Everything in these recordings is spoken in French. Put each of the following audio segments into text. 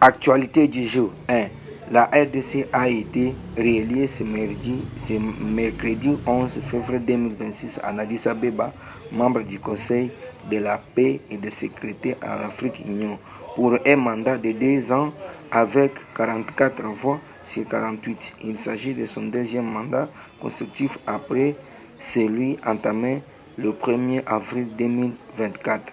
Actualité du jour 1. La RDC a été réélue ce mercredi 11 février 2026 à Addis Abeba, membre du Conseil de la paix et de sécurité en Afrique Union, pour un mandat de 2 ans avec 44 voix sur 48. Il s'agit de son deuxième mandat consécutif après celui entamé le 1er avril 2024.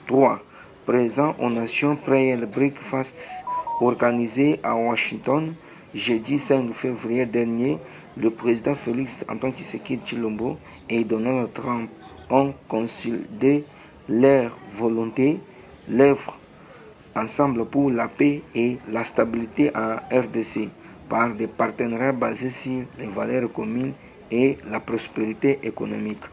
3. Présent aux Nations Prayer Breakfasts organisé à Washington jeudi 5 février dernier, le président Félix Antoine Tshisekedi Tshilombo et Donald Trump ont consolidé leur volonté, l'œuvre ensemble pour la paix et la stabilité en RDC par des partenariats basés sur les valeurs communes et la prospérité économique.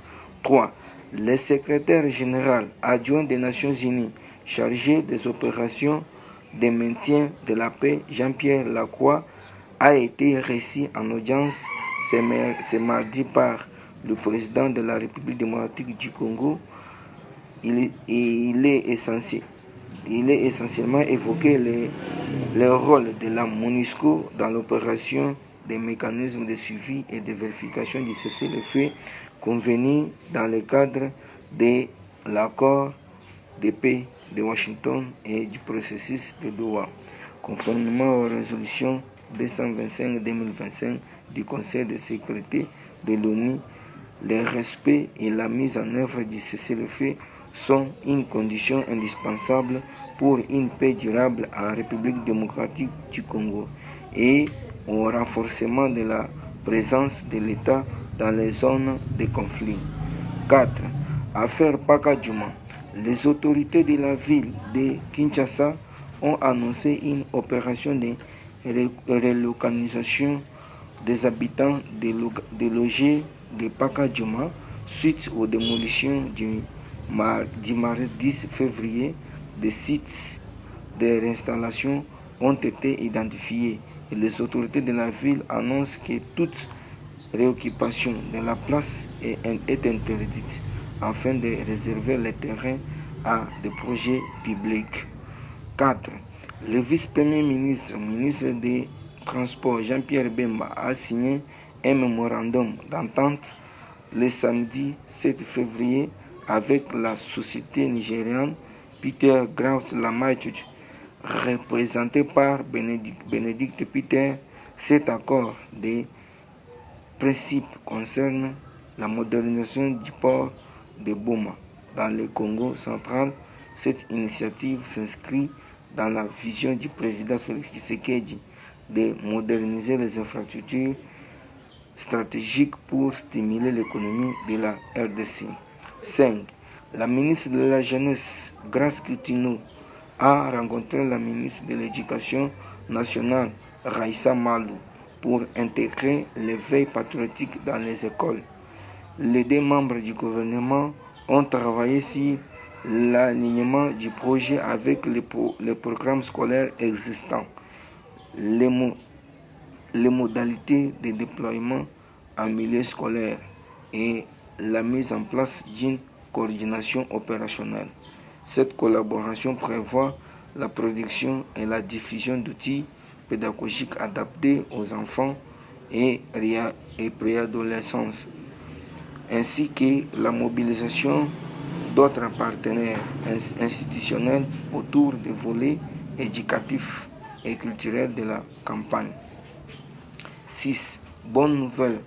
3. Le secrétaire général adjoint des Nations Unies chargé des opérations de maintien de la paix, Jean-Pierre Lacroix, a été reçu en audience ce mardi par le président de la République démocratique du Congo. Il est essentiellement évoqué le rôle de la MONUSCO dans l'opération des mécanismes de suivi et de vérification du cessez-le-feu convenu dans le cadre de l'accord de paix de Washington et du processus de Doha, conformément aux résolutions 225-2025 du Conseil de sécurité de l'ONU. Le respect et la mise en œuvre du cessez-le-feu sont une condition indispensable pour une paix durable en République démocratique du Congo et au renforcement de la présence de l'État dans les zones de conflit. 4. Affaire Paka Djouma. Les autorités de la ville de Kinshasa ont annoncé une opération de relocalisation des habitants des logés de Paka Djouma suite aux démolitions du mardi 10 février. Des sites de réinstallation ont été identifiés et les autorités de la ville annoncent que toute réoccupation de la place est interdite afin de réserver les terrains à des projets publics. 4. Le vice-premier ministre des Transports, Jean-Pierre Bemba, a signé un mémorandum d'entente le samedi 7 février avec la société nigériane Peter Grout Limited, représenté par Bénédicte Peter. Cet accord de principe concerne la modernisation du port de Boma dans le Congo central. Cette initiative s'inscrit dans la vision du président Félix Tshisekedi de moderniser les infrastructures stratégiques pour stimuler l'économie de la RDC. 5. La ministre de la Jeunesse, Grace Kitino, a rencontré la ministre de l'Éducation nationale, Raissa Malou, pour intégrer l'éveil patriotique dans les écoles. Les 2 membres du gouvernement ont travaillé sur l'alignement du projet avec les programmes scolaires existants, les modalités de déploiement en milieu scolaire et la mise en place d'une coordination opérationnelle. Cette collaboration prévoit la production et la diffusion d'outils pédagogiques adaptés aux enfants et préadolescents, ainsi que la mobilisation d'autres partenaires institutionnels autour des volets éducatifs et culturels de la campagne. 6. Bonne nouvelle